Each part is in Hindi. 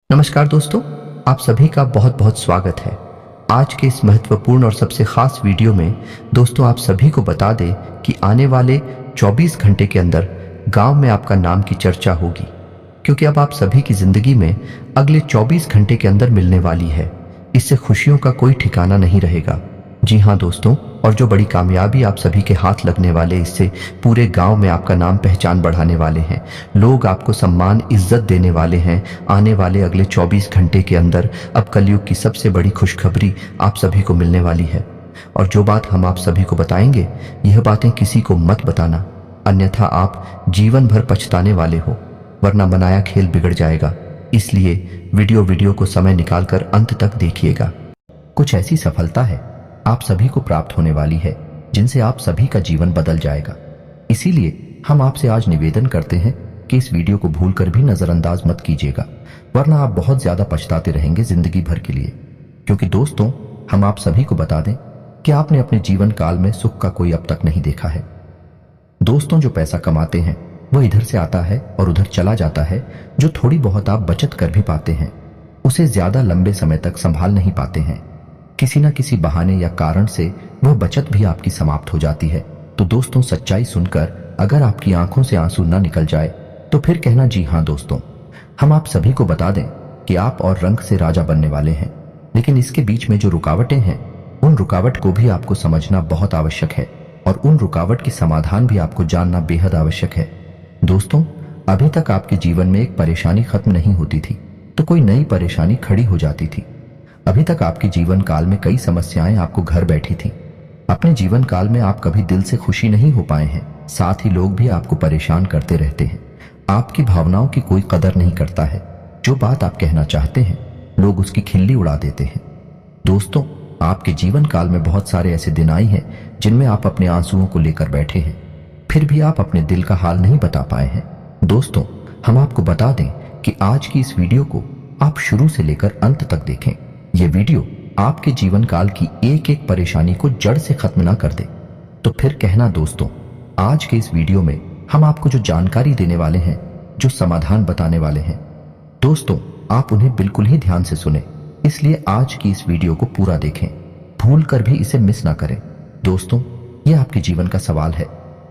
नमस्कार दोस्तों, आप सभी का बहुत बहुत स्वागत है। आज के इस महत्वपूर्ण और सबसे खास वीडियो में दोस्तों आप सभी को बता दें कि आने वाले 24 घंटे के अंदर गांव में आपका नाम की चर्चा होगी, क्योंकि अब आप सभी की जिंदगी में अगले 24 घंटे के अंदर मिलने वाली है। इससे खुशियों का कोई ठिकाना नहीं रहेगा। जी हाँ दोस्तों, और जो बड़ी कामयाबी आप सभी के हाथ लगने वाले, इससे पूरे गांव में आपका नाम पहचान बढ़ाने वाले हैं। लोग आपको सम्मान इज्जत देने वाले हैं। आने वाले अगले 24 घंटे के अंदर अब कलयुग की सबसे बड़ी खुशखबरी आप सभी को मिलने वाली है। और जो बात हम आप सभी को बताएंगे, यह बातें किसी को मत बताना, अन्यथा आप जीवन भर पछताने वाले हो, वरना बनाया खेल बिगड़ जाएगा। इसलिए वीडियो को समय निकालकर अंत तक देखिएगा। कुछ ऐसी सफलता है आप सभी को प्राप्त होने वाली है जिनसे आप सभी का जीवन बदल जाएगा। इसीलिए हम आपसे आज निवेदन करते हैं कि इस वीडियो को भूलकर भी नजरअंदाज मत कीजिएगा, वरना आप बहुत ज्यादा पछताते रहेंगे जिंदगी भर के लिए। क्योंकि दोस्तों, हम आप सभी को बता दें कि आपने अपने जीवन काल में सुख का कोई अब तक नहीं देखा है। दोस्तों, जो पैसा कमाते हैं वो इधर से आता है और उधर चला जाता है। जो थोड़ी बहुत आप बचत कर भी पाते हैं, उसे ज्यादा लंबे समय तक संभाल नहीं पाते हैं। किसी न किसी बहाने या कारण से वह बचत भी आपकी समाप्त हो जाती है। तो दोस्तों, सच्चाई सुनकर अगर आपकी आंखों से आंसू न निकल जाए तो फिर कहना जी हाँ दोस्तों, हम आप सभी को बता दें कि आप और रंग से राजा बनने वाले हैं। लेकिन इसके बीच में जो रुकावटें हैं, उन रुकावट को भी आपको समझना बहुत आवश्यक है, और उन रुकावट की समाधान भी आपको जानना बेहद आवश्यक है। दोस्तों, अभी तक आपके जीवन में एक परेशानी खत्म नहीं होती थी तो कोई नई परेशानी खड़ी हो जाती थी। अभी तक आपके जीवन काल में कई समस्याएं आपको घर बैठी थी। अपने जीवन काल में आप कभी दिल से खुशी नहीं हो पाए हैं। साथ ही लोग भी आपको परेशान करते रहते हैं। आपकी भावनाओं की कोई कदर नहीं करता है। जो बात आप कहना चाहते हैं, लोग उसकी खिल्ली उड़ा देते हैं। दोस्तों, आपके जीवन काल में बहुत सारे ऐसे दिन आए हैं जिनमें आप अपने आंसुओं को लेकर बैठे हैं, फिर भी आप अपने दिल का हाल नहीं बता पाए हैं। दोस्तों, हम आपको बता दें कि आज की इस वीडियो को आप शुरू से लेकर अंत तक देखें। ये वीडियो आपके जीवन काल की एक एक परेशानी को जड़ से खत्म ना कर दे तो फिर कहना दोस्तों, आज के इस वीडियो में हम आपको जो जानकारी देने वाले हैं, जो समाधान बताने वाले हैं, दोस्तों आप उन्हें बिल्कुल ही ध्यान से सुने। इसलिए आज की इस वीडियो को पूरा देखें, भूल कर भी इसे मिस ना करें। दोस्तों, ये आपके जीवन का सवाल है।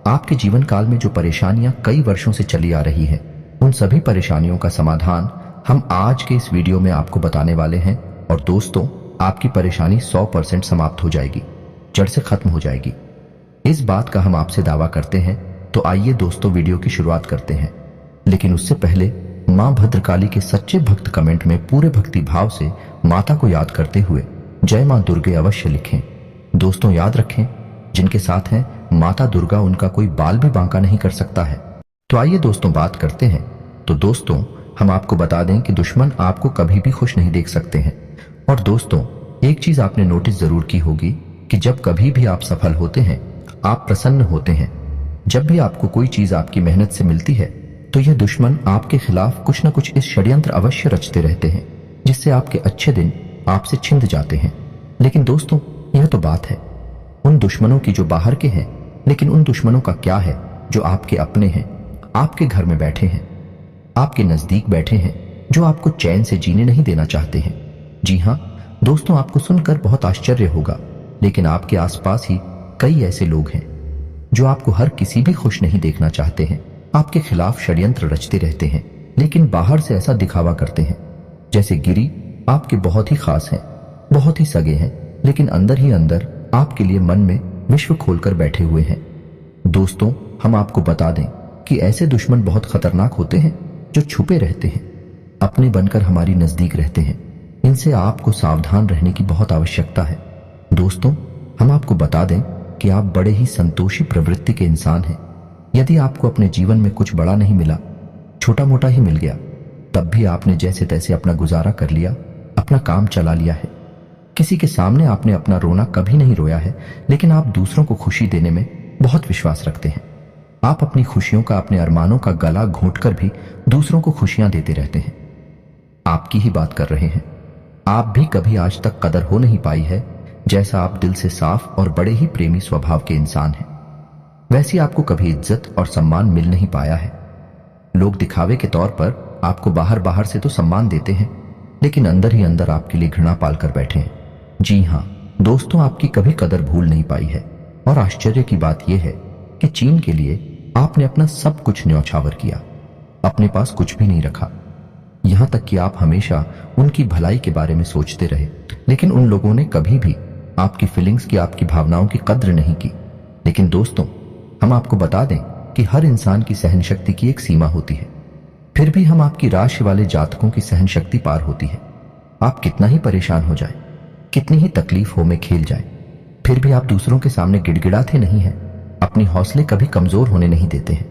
आपके जीवन काल में जो परेशानियां कई वर्षों से चली आ रही है, उन सभी परेशानियों का समाधान हम आज के इस वीडियो में आपको बताने वाले हैं। और दोस्तों, आपकी परेशानी 100% समाप्त हो जाएगी, जड़ से खत्म हो जाएगी। इस बात का हम आपसे दावा करते हैं। तो आइए दोस्तों, वीडियो की शुरुआत करते हैं। लेकिन उससे पहले मां भद्रकाली के सच्चे भक्त कमेंट में पूरे भक्ति भाव से माता को याद करते हुए जय मां दुर्गे अवश्य लिखें। दोस्तों, याद रखें, जिनके साथ हैं माता दुर्गा, उनका कोई बाल भी बांका नहीं कर सकता है। तो आइए दोस्तों, बात करते हैं। तो दोस्तों, हम आपको बता दें कि दुश्मन आपको कभी भी खुश नहीं देख सकते हैं। और दोस्तों, एक चीज आपने नोटिस जरूर की होगी कि जब कभी भी आप सफल होते हैं, आप प्रसन्न होते हैं, जब भी आपको कोई चीज आपकी मेहनत से मिलती है, तो यह दुश्मन आपके खिलाफ कुछ न कुछ इस षड्यंत्र अवश्य रचते रहते हैं, जिससे आपके अच्छे दिन आपसे छिंद जाते हैं। लेकिन दोस्तों, यह तो बात है उन दुश्मनों की जो बाहर के हैं, लेकिन उन दुश्मनों का क्या है जो आपके अपने हैं, आपके घर में बैठे हैं, आपके नजदीक बैठे हैं, जो आपको चैन से जीने नहीं देना चाहते हैं। जी हाँ दोस्तों, आपको सुनकर बहुत आश्चर्य होगा, लेकिन आपके आसपास ही कई ऐसे लोग हैं जो आपको हर किसी भी खुश नहीं देखना चाहते हैं, आपके खिलाफ षड्यंत्र रचते रहते हैं, लेकिन बाहर से ऐसा दिखावा करते हैं जैसे गिरी आपके बहुत ही खास हैं, बहुत ही सगे हैं, लेकिन अंदर ही अंदर आपके लिए मन में विश्व खोलकर बैठे हुए हैं। दोस्तों, हम आपको बता दें कि ऐसे दुश्मन बहुत खतरनाक होते हैं जो छुपे रहते हैं, अपने बनकर हमारी नजदीक रहते हैं। इनसे आपको सावधान रहने की बहुत आवश्यकता है। दोस्तों, हम आपको बता दें कि आप बड़े ही संतोषी प्रवृत्ति के इंसान हैं। यदि आपको अपने जीवन में कुछ बड़ा नहीं मिला, छोटा मोटा ही मिल गया, तब भी आपने जैसे तैसे अपना गुजारा कर लिया, अपना काम चला लिया है। किसी के सामने आपने अपना रोना कभी नहीं रोया है, लेकिन आप दूसरों को खुशी देने में बहुत विश्वास रखते हैं। आप अपनी खुशियों का, अपने अरमानों का गला घोंटकर भी दूसरों को खुशियां देते रहते हैं। आपकी ही बात कर रहे हैं। आप भी कभी आज तक कदर हो नहीं पाई है, जैसा आप दिल से साफ और बड़े ही प्रेमी स्वभाव के इंसान हैं, वैसी आपको कभी इज्जत और सम्मान मिल नहीं पाया है। लोग दिखावे के तौर पर आपको बाहर बाहर से तो सम्मान देते हैं, लेकिन अंदर ही अंदर आपके लिए घृणा पालकर बैठे हैं। जी हाँ दोस्तों, आपकी कभी कदर भूल नहीं पाई है। और आश्चर्य की बात यह है कि चीन के लिए आपने अपना सब कुछ न्यौछावर किया, अपने पास कुछ भी नहीं रखा। यहां तक कि आप हमेशा उनकी भलाई के बारे में सोचते रहे, लेकिन उन लोगों ने कभी भी आपकी फीलिंग्स की, आपकी भावनाओं की कद्र नहीं की। लेकिन दोस्तों, हम आपको बता दें कि हर इंसान की सहन शक्ति की एक सीमा होती है। फिर भी हम आपकी राशि वाले जातकों की सहन शक्ति पार होती है। आप कितना ही परेशान हो जाए, कितनी ही तकलीफों में खेल जाए, फिर भी आप दूसरों के सामने गिड़गिड़ाते नहीं हैं, अपनी हौसले कभी कमजोर होने नहीं देते हैं।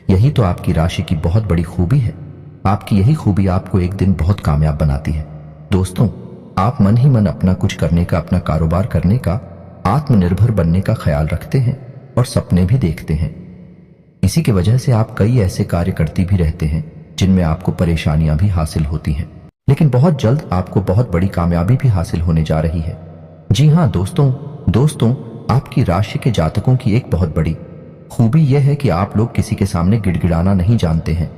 यही तो आपकी राशि की बहुत बड़ी खूबी है। आपकी यही खूबी आपको एक दिन बहुत कामयाब बनाती है। दोस्तों, आप मन ही मन अपना कुछ करने का, अपना कारोबार करने का, आत्मनिर्भर बनने का ख्याल रखते हैं और सपने भी देखते हैं। इसी की वजह से आप कई ऐसे कार्य करती भी रहते हैं जिनमें आपको परेशानियां भी हासिल होती हैं, लेकिन बहुत जल्द आपको बहुत बड़ी कामयाबी भी हासिल होने जा रही है। जी हाँ दोस्तों, आपकी राशि के जातकों की एक बहुत बड़ी खूबी यह है कि आप लोग किसी के सामने गिड़गिड़ाना नहीं जानते हैं।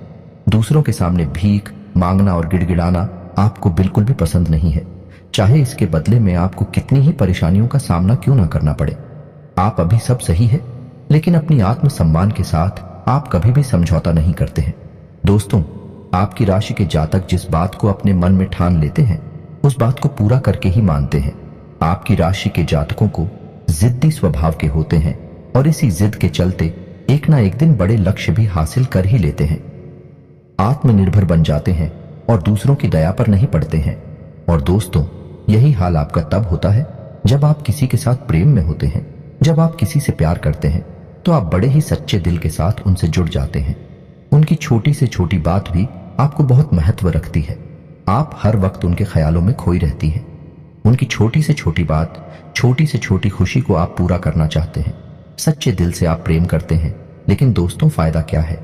दूसरों के सामने भीख मांगना और गिड़गिड़ाना आपको बिल्कुल भी पसंद नहीं है, चाहे इसके बदले में आपको कितनी ही परेशानियों का सामना क्यों ना करना पड़े। आप अभी सब सही है, लेकिन अपनी आत्मसम्मान के साथ आप कभी भी समझौता नहीं करते हैं। दोस्तों, आपकी राशि के जातक जिस बात को अपने मन में ठान लेते हैं, उस बात को पूरा करके ही मानते हैं। आपकी राशि के जातकों को जिद्दी स्वभाव के होते हैं और इसी जिद के चलते एक ना एक दिन बड़े लक्ष्य भी हासिल कर ही लेते हैं। आत्मनिर्भर बन जाते हैं और दूसरों की दया पर नहीं पड़ते हैं। और दोस्तों, यही हाल आपका तब होता है जब आप किसी के साथ प्रेम में होते हैं। जब आप किसी से प्यार करते हैं तो आप बड़े ही सच्चे दिल के साथ उनसे जुड़ जाते हैं। उनकी छोटी से छोटी बात भी आपको बहुत महत्व रखती है। आप हर वक्त उनके ख्यालों में खोई रहती हैं। उनकी छोटी से छोटी बात, छोटी से छोटी खुशी को आप पूरा करना चाहते हैं। सच्चे दिल से आप प्रेम करते हैं, लेकिन दोस्तों फायदा क्या है?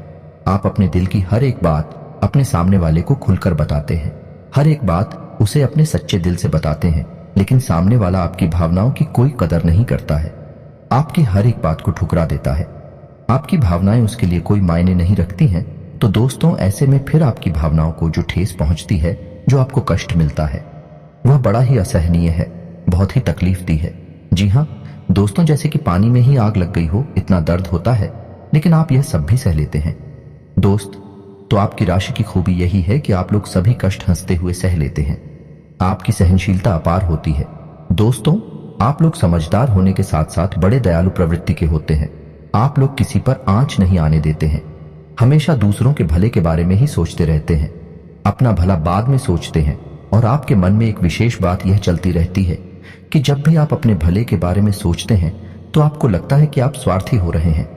आप अपने दिल की हर एक बात अपने सामने वाले को खुलकर बताते हैं। हर एक बात उसे अपने सच्चे दिल से बताते हैं, लेकिन सामने वाला आपकी भावनाओं की कोई कदर नहीं करता है। आपकी हर एक बात को ठुकरा देता है। आपकी भावनाएं उसके लिए कोई मायने नहीं रखती हैं। तो दोस्तों, ऐसे में फिर आपकी भावनाओं को जो ठेस पहुंचती है, जो आपको कष्ट मिलता है, वह बड़ा ही असहनीय है, बहुत ही तकलीफ दी है। जी हाँ दोस्तों, जैसे कि पानी में ही आग लग गई हो, इतना दर्द होता है, लेकिन आप यह सब भी सह लेते हैं। दोस्त, तो आपकी राशि की खूबी यही है कि आप लोग सभी कष्ट हंसते हुए सह लेते हैं। आपकी सहनशीलता अपार होती है। दोस्तों, आप लोग समझदार होने के साथ साथ बड़े दयालु प्रवृत्ति के होते हैं। आप लोग किसी पर आंच नहीं आने देते हैं। हमेशा दूसरों के भले के बारे में ही सोचते रहते हैं। अपना भला बाद में सोचते हैं। और आपके मन में एक विशेष बात यह चलती रहती है कि जब भी आप अपने भले के बारे में सोचते हैं तो आपको लगता है कि आप स्वार्थी हो रहे हैं,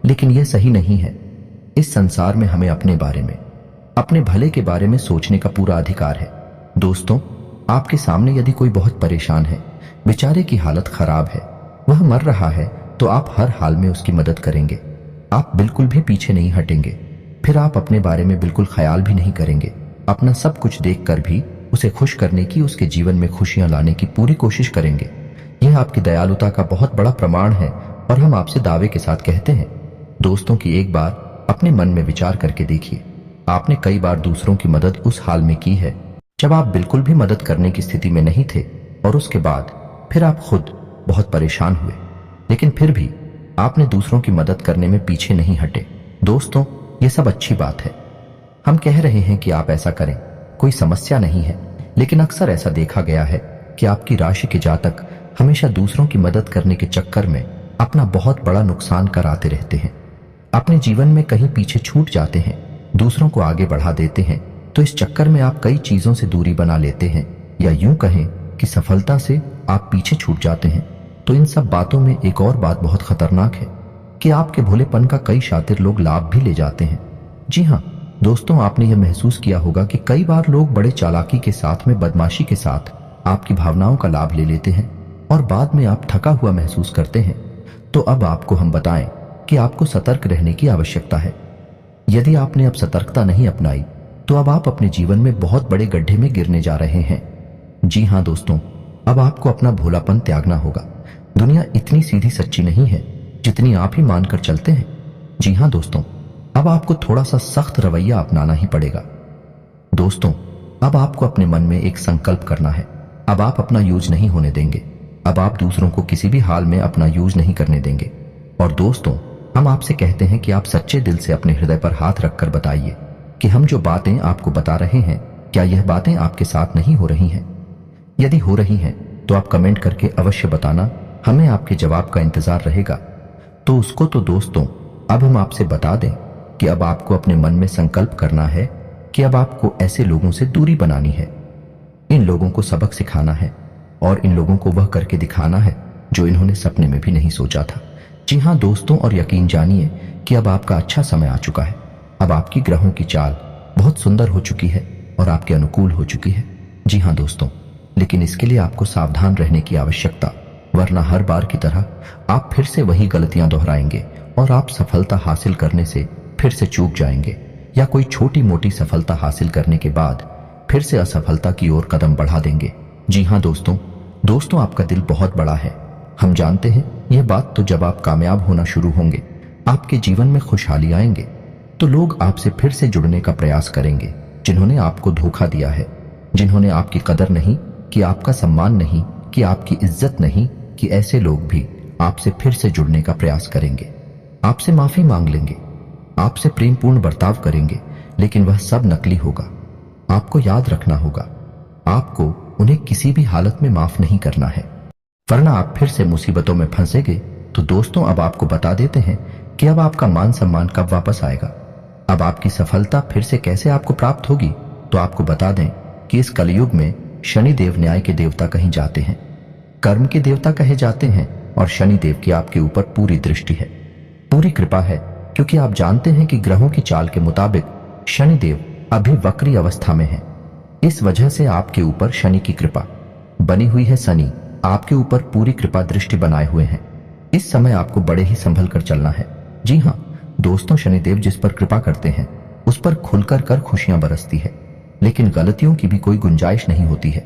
लेकिन यह सही नहीं है। इस संसार में हमें अपने बारे में, अपने भले के बारे में सोचने का पूरा अधिकार है। दोस्तों, आपके सामने यदि कोई बहुत परेशान है, बेचारे की हालत खराब है, वह मर रहा है, तो आप हर हाल में उसकी मदद करेंगे। आप बिल्कुल भी पीछे नहीं हटेंगे। फिर आप अपने बारे में बिल्कुल ख्याल भी नहीं करेंगे। अपना सब कुछ देखकर भी उसे खुश करने की, उसके जीवन में खुशियां लाने की पूरी कोशिश करेंगे। यह आपकी दयालुता का बहुत बड़ा प्रमाण है और हम आपसे दावे के साथ कहते हैं। दोस्तों, की एक बार अपने मन में विचार करके देखिए, आपने कई बार दूसरों की मदद उस हाल में की है जब आप बिल्कुल भी मदद करने की स्थिति में नहीं थे, और उसके बाद फिर आप खुद बहुत परेशान हुए, लेकिन फिर भी आपने दूसरों की मदद करने में पीछे नहीं हटे। दोस्तों, ये सब अच्छी बात है। हम कह रहे हैं कि आप ऐसा करें, कोई समस्या नहीं है, लेकिन अक्सर ऐसा देखा गया है कि आपकी राशि के जातक हमेशा दूसरों की मदद करने के चक्कर में अपना बहुत बड़ा नुकसान कराते रहते हैं। अपने जीवन में कहीं पीछे छूट जाते हैं, दूसरों को आगे बढ़ा देते हैं। तो इस चक्कर में आप कई चीजों से दूरी बना लेते हैं, या यूं कहें कि सफलता से आप पीछे छूट जाते हैं। तो इन सब बातों में एक और बात बहुत खतरनाक है कि आपके भोलेपन का कई शातिर लोग लाभ भी ले जाते हैं। जी हाँ दोस्तों, आपने यह महसूस किया होगा कि कई बार लोग बड़े चालाकी के साथ में, बदमाशी के साथ आपकी भावनाओं का लाभ ले लेते हैं और बाद में आप थका हुआ महसूस करते हैं। तो अब आपको हम बताएं कि आपको सतर्क रहने की आवश्यकता है। यदि आपने अब सतर्कता नहीं अपनाई तो अब आप अपने जीवन में बहुत बड़े गड्ढे में गिरने जा रहे हैं। जी हाँ दोस्तों, अब आपको अपना भोलापन त्यागना होगा। दुनिया इतनी सीधी सच्ची नहीं है जितनी आप ही मानकर चलते हैं। जी हाँ दोस्तों, अब आपको थोड़ा सा सख्त रवैया अपनाना ही पड़ेगा। दोस्तों, अब आपको अपने मन में एक संकल्प करना है। अब आप अपना यूज नहीं होने देंगे। अब आप दूसरों को किसी भी हाल में अपना यूज नहीं करने देंगे। और दोस्तों, हम आपसे कहते हैं कि आप सच्चे दिल से अपने हृदय पर हाथ रखकर बताइए कि हम जो बातें आपको बता रहे हैं, क्या यह बातें आपके साथ नहीं हो रही हैं? यदि हो रही हैं तो आप कमेंट करके अवश्य बताना, हमें आपके जवाब का इंतजार रहेगा। तो उसको तो दोस्तों, अब हम आपसे बता दें कि अब आपको अपने मन में संकल्प करना है कि अब आपको ऐसे लोगों से दूरी बनानी है। इन लोगों को सबक सिखाना है और इन लोगों को वह करके दिखाना है जो इन्होंने सपने में भी नहीं सोचा था। जी हाँ दोस्तों, और यकीन जानिए कि अब आपका अच्छा समय आ चुका है। अब आपकी ग्रहों की चाल बहुत सुंदर हो चुकी है और आपके अनुकूल हो चुकी है। जी हाँ दोस्तों, लेकिन इसके लिए आपको सावधान रहने की आवश्यकता, वरना हर बार की तरह आप फिर से वही गलतियां दोहराएंगे और आप सफलता हासिल करने से फिर से चूक जाएंगे, या कोई छोटी मोटी सफलता हासिल करने के बाद फिर से असफलता की ओर कदम बढ़ा देंगे। जी हाँ दोस्तों, आपका दिल बहुत बड़ा है। हम जानते हैं यह बात। तो जब आप कामयाब होना शुरू होंगे, आपके जीवन में खुशहाली आएंगे, तो लोग आपसे फिर से जुड़ने का प्रयास करेंगे। जिन्होंने आपको धोखा दिया है, जिन्होंने आपकी कदर नहीं कि, आपका सम्मान नहीं कि, आपकी इज्जत नहीं कि, ऐसे लोग भी आपसे फिर से जुड़ने का प्रयास करेंगे, आपसे माफी मांग लेंगे, आपसे प्रेमपूर्ण बर्ताव करेंगे, लेकिन वह सब नकली होगा। आपको याद रखना होगा, आपको उन्हें किसी भी हालत में माफ नहीं करना है, वरना आप फिर से मुसीबतों में फंसेंगे। तो दोस्तों, अब आपको बता देते हैं कि अब आपका मान सम्मान कब वापस आएगा, अब आपकी सफलता फिर से कैसे आपको प्राप्त होगी। तो आपको बता दें कि इस कलयुग में शनिदेव न्याय के देवता कहीं जाते हैं, कर्म के देवता कहे जाते हैं, और शनिदेव की आपके ऊपर पूरी दृष्टि है, पूरी कृपा है, क्योंकि आप जानते हैं कि ग्रहों की चाल के मुताबिक शनिदेव अभी वक्री अवस्था में है। इस वजह से आपके ऊपर शनि की कृपा बनी हुई है। शनि आपके ऊपर पूरी कृपा दृष्टि बनाए हुए हैं। इस समय आपको बड़े ही संभल कर चलना है। जी हाँ दोस्तों, शनिदेव जिस पर कृपा करते हैं उस पर खुलकर कर खुशियां बरसती है, लेकिन गलतियों की भी कोई गुंजाइश नहीं होती है।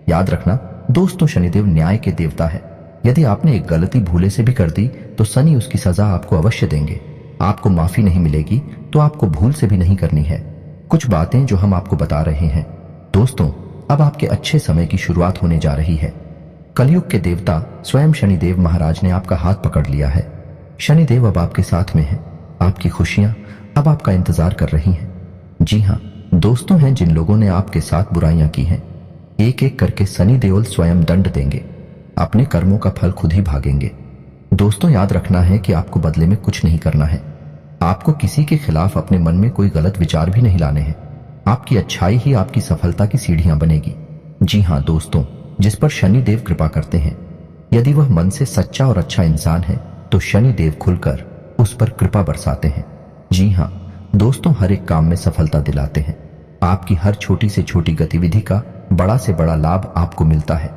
याद रखना दोस्तों, शनिदेव न्याय के देवता है। यदि आपने एक गलती भूले से भी कर दी तो शनि उसकी सजा आपको अवश्य देंगे। आपको माफी नहीं मिलेगी तो आपको भूल से भी नहीं करनी है। कुछ बातें जो हम आपको बता रहे हैं दोस्तों, अब आपके अच्छे समय की शुरुआत होने जा रही है। कलयुग के देवता स्वयं शनिदेव महाराज ने आपका हाथ पकड़ लिया है। शनिदेव अब आपके साथ में है। आपकी खुशियां अब आपका इंतजार कर रही हैं। जी हाँ दोस्तों, हैं जिन लोगों ने आपके साथ बुराइयां की हैं, एक एक करके शनि देवल स्वयं दंड देंगे। अपने कर्मों का फल खुद ही भागेंगे। दोस्तों, याद रखना है कि आपको बदले में कुछ नहीं करना है। आपको किसी के खिलाफ अपने मन में कोई गलत विचार भी नहीं लाने हैं। आपकी अच्छाई ही आपकी सफलता की सीढ़ियां बनेगी। जी हाँ दोस्तों, जिस पर शनि देव कृपा करते हैं, यदि वह मन से सच्चा और अच्छा इंसान है तो शनि देव खुलकर उस पर कृपा बरसाते हैं। जी हाँ दोस्तों, हर एक काम में सफलता दिलाते हैं। आपकी हर छोटी से छोटी गतिविधि का बड़ा से बड़ा लाभ आपको मिलता है।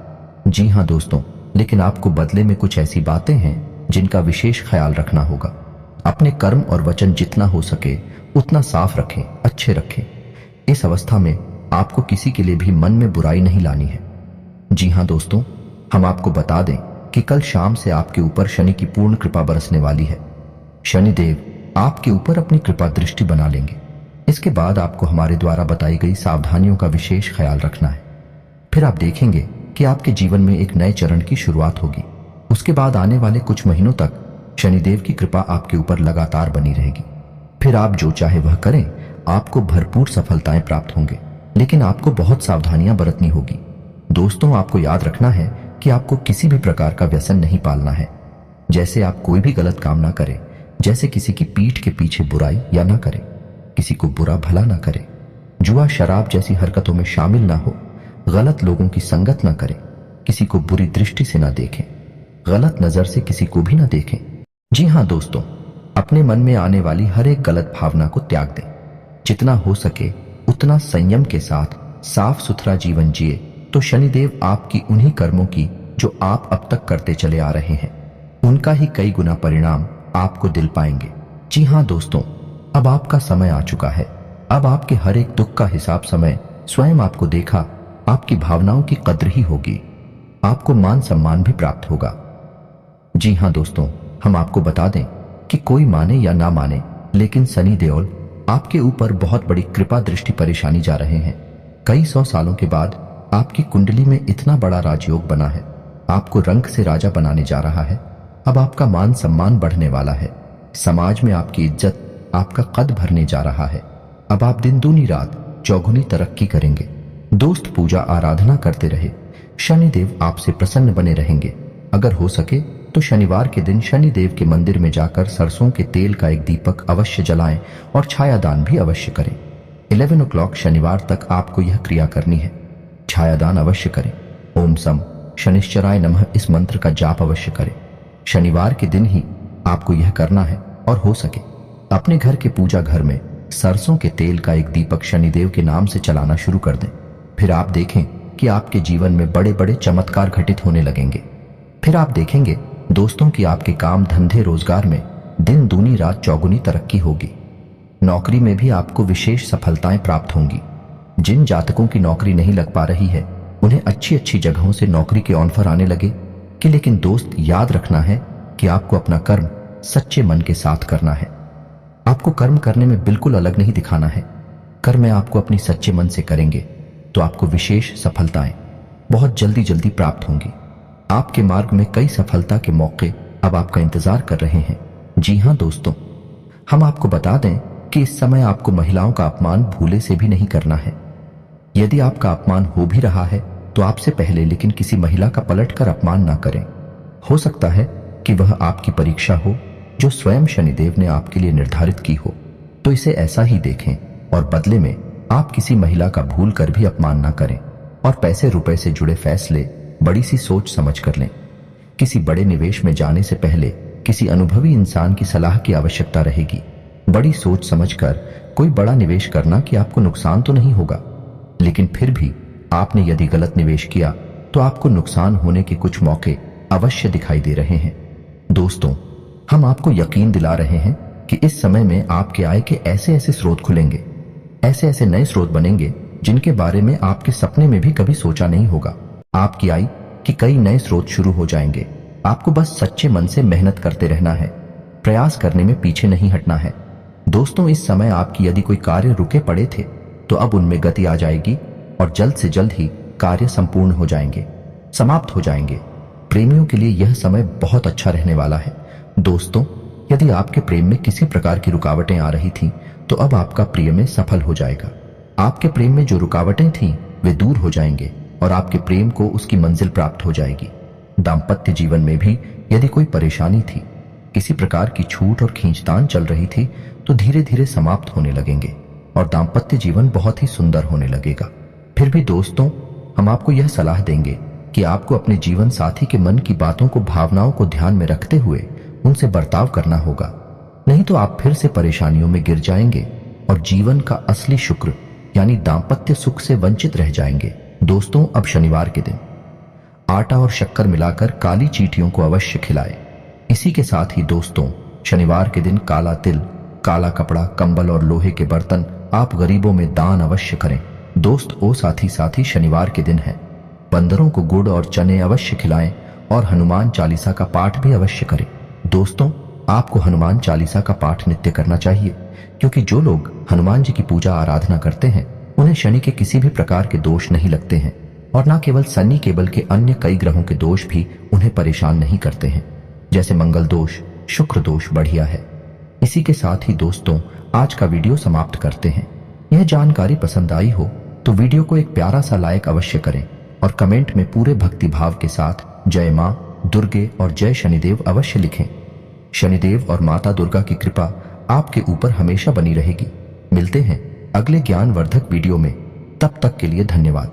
जी हाँ दोस्तों, लेकिन आपको बदले में कुछ ऐसी बातें हैं जिनका विशेष ख्याल रखना होगा। अपने कर्म और वचन जितना हो सके उतना साफ रखें, अच्छे रखें। इस अवस्था में आपको किसी के लिए भी मन में बुराई नहीं लानी है। जी हाँ दोस्तों, हम आपको बता दें कि कल शाम से आपके ऊपर शनि की पूर्ण कृपा बरसने वाली है। शनिदेव आपके ऊपर अपनी कृपा दृष्टि बना लेंगे। इसके बाद आपको हमारे द्वारा बताई गई सावधानियों का विशेष ख्याल रखना है। फिर आप देखेंगे कि आपके जीवन में एक नए चरण की शुरुआत होगी। उसके बाद आने वाले कुछ महीनों तक शनिदेव की कृपा आपके ऊपर लगातार बनी रहेगी। फिर आप जो चाहे वह करें, आपको भरपूर सफलताएं प्राप्त होंगे, लेकिन आपको बहुत सावधानियां बरतनी होगी। दोस्तों, आपको याद रखना है कि आपको किसी भी प्रकार का व्यसन नहीं पालना है। जैसे आप कोई भी गलत काम ना करें, जैसे किसी की पीठ के पीछे बुराई या ना करें, किसी को बुरा भला ना करें, जुआ शराब जैसी हरकतों में शामिल ना हो, गलत लोगों की संगत ना करें, किसी को बुरी दृष्टि से ना देखें, गलत नजर से किसी को भी ना देखें। जी हाँ दोस्तों, अपने मन में आने वाली हर एक गलत भावना को त्याग दें। जितना हो सके उतना संयम के साथ साफ सुथरा जीवन जिए तो शनिदेव आपकी उन्हीं कर्मों की जो आप अब तक करते चले आ रहे हैं, उनका ही कई गुना परिणाम आपको दिल पाएंगे। जी हाँ दोस्तों, अब आपका समय आ चुका है। अब आपके हर एक दुख का हिसाब समय स्वयं आपको देखा, आपकी भावनाओं की कद्र ही होगी, आपको मान सम्मान भी प्राप्त होगा। जी हाँ दोस्तों, हम आपको बता दें कि कोई माने या ना माने, लेकिन शनि देओल आपके ऊपर बहुत बड़ी कृपा दृष्टि परेशानी जा रहे हैं। कई सौ सालों के बाद आपकी कुंडली में इतना बड़ा राजयोग बना है, आपको रंक से राजा बनाने जा रहा है। अब आपका मान सम्मान बढ़ने वाला है, समाज में आपकी इज्जत, आपका कद भरने जा रहा है। अब आप दिन दूनी रात चौगुनी तरक्की करेंगे। दोस्त, पूजा आराधना करते रहे, शनिदेव आपसे प्रसन्न बने रहेंगे। अगर हो सके तो शनिवार के दिन शनिदेव के मंदिर में जाकर सरसों के तेल का एक दीपक अवश्य जलाएं और छायादान भी अवश्य करें। 11 o'clock शनिवार तक आपको यह क्रिया करनी है। छायादान अवश्य करें। ओम सम शनिश्चराय नमः इस मंत्र का जाप अवश्य करें। शनिवार के दिन ही आपको यह करना है और हो सके अपने घर के पूजा घर में सरसों के तेल का एक दीपक शनिदेव के नाम से चलाना शुरू कर दें। फिर आप देखें कि आपके जीवन में बड़े बड़े चमत्कार घटित होने लगेंगे। फिर आप देखेंगे दोस्तों कि आपके काम धंधे रोजगार में दिन दूनी रात चौगुनी तरक्की होगी। नौकरी में भी आपको विशेष सफलताएं प्राप्त होंगी। जिन जातकों की नौकरी नहीं लग पा रही है उन्हें अच्छी अच्छी जगहों से नौकरी के ऑफर आने लगे कि लेकिन दोस्त, याद रखना है कि आपको अपना कर्म सच्चे मन के साथ करना है। आपको कर्म करने में बिल्कुल अलग नहीं दिखाना है। कर्म आपको अपनी सच्चे मन से करेंगे तो आपको विशेष सफलताएं बहुत जल्दी जल्दी प्राप्त होंगी। आपके मार्ग में कई सफलता के मौके अब आपका इंतजार कर रहे हैं। जी हां दोस्तों, हम आपको बता दें कि इस समय आपको महिलाओं का अपमान भूले से भी नहीं करना है। यदि आपका अपमान हो भी रहा है तो आपसे पहले लेकिन किसी महिला का पलटकर अपमान ना करें। हो सकता है कि वह आपकी परीक्षा हो जो स्वयं शनिदेव ने आपके लिए निर्धारित की हो, तो इसे ऐसा ही देखें और बदले में आप किसी महिला का भूल कर भी अपमान ना करें और पैसे रुपए से जुड़े फैसले बड़ी सी सोच समझ कर लें। किसी बड़े निवेश में जाने से पहले किसी अनुभवी इंसान की सलाह की आवश्यकता रहेगी। बड़ी सोच समझकर कोई बड़ा निवेश करना कि आपको नुकसान तो नहीं होगा, लेकिन फिर भी आपने यदि गलत निवेश किया तो आपको नुकसान होने के कुछ मौके अवश्य दिखाई दे रहे हैं। दोस्तों, हम आपको यकीन दिला रहे हैं कि इस समय में आपके आय के ऐसे ऐसे स्रोत खुलेंगे, ऐसे ऐसे नए स्रोत बनेंगे जिनके बारे में आपके सपने में भी कभी सोचा नहीं होगा। आपकी आय के कई नए स्रोत शुरू हो जाएंगे। आपको बस सच्चे मन से मेहनत करते रहना है, प्रयास करने में पीछे नहीं हटना है। दोस्तों, इस समय आपकी यदि कोई कार्य रुके पड़े थे तो अब उनमें गति आ जाएगी और जल्द से जल्द ही कार्य संपूर्ण हो जाएंगे, समाप्त हो जाएंगे। प्रेमियों के लिए यह समय बहुत अच्छा रहने वाला है। दोस्तों, यदि आपके प्रेम में किसी प्रकार की रुकावटें आ रही थीं तो अब आपका प्रिय में सफल हो जाएगा। आपके प्रेम में जो रुकावटें थीं वे दूर हो जाएंगे और आपके प्रेम को उसकी मंजिल प्राप्त हो जाएगी। दाम्पत्य जीवन में भी यदि कोई परेशानी थी, किसी प्रकार की छूट और खींचतान चल रही थी, तो धीरे धीरे समाप्त होने लगेंगे और दाम्पत्य जीवन बहुत ही सुंदर होने लगेगा। फिर भी दोस्तों, हम आपको यह सलाह देंगे कि आपको अपने जीवन साथी के मन की बातों को, भावनाओं को ध्यान में रखते हुए उनसे बर्ताव करना होगा, नहीं तो आप फिर से परेशानियों में गिर जाएंगे और जीवन का असली शुक्र यानी दाम्पत्य सुख से वंचित रह जाएंगे। दोस्तों, अब शनिवार के दिन आटा और शक्कर मिलाकर काली चींटियों को अवश्य खिलाएं। इसी के साथ ही दोस्तों, शनिवार के दिन काला तिल, काला कपड़ा, कंबल और लोहे के बर्तन आप गरीबों में दान अवश्य करें। दोस्त ओ साथी शनिवार के दिन है, बंदरों को गुड़ और चने अवश्य खिलाएं और हनुमान चालीसा का पाठ भी अवश्य करें। दोस्तों, आपको हनुमान चालीसा का पाठ नित्य करना चाहिए, क्योंकि जो लोग हनुमान जी की पूजा आराधना करते हैं उन्हें शनि के किसी भी प्रकार के दोष नहीं लगते हैं और न केवल शनि, केवल के अन्य कई ग्रहों के दोष भी उन्हें परेशान नहीं करते हैं, जैसे मंगल दोष, शुक्र दोष बढ़िया है। इसी के साथ ही दोस्तों, आज का वीडियो समाप्त करते हैं। यह जानकारी पसंद आई हो तो वीडियो को एक प्यारा सा लाइक अवश्य करें और कमेंट में पूरे भक्ति भाव के साथ जय मां दुर्गे और जय शनिदेव अवश्य लिखें। शनिदेव और माता दुर्गा की कृपा आपके ऊपर हमेशा बनी रहेगी। मिलते हैं अगले ज्ञानवर्धक वीडियो में, तब तक के लिए धन्यवाद।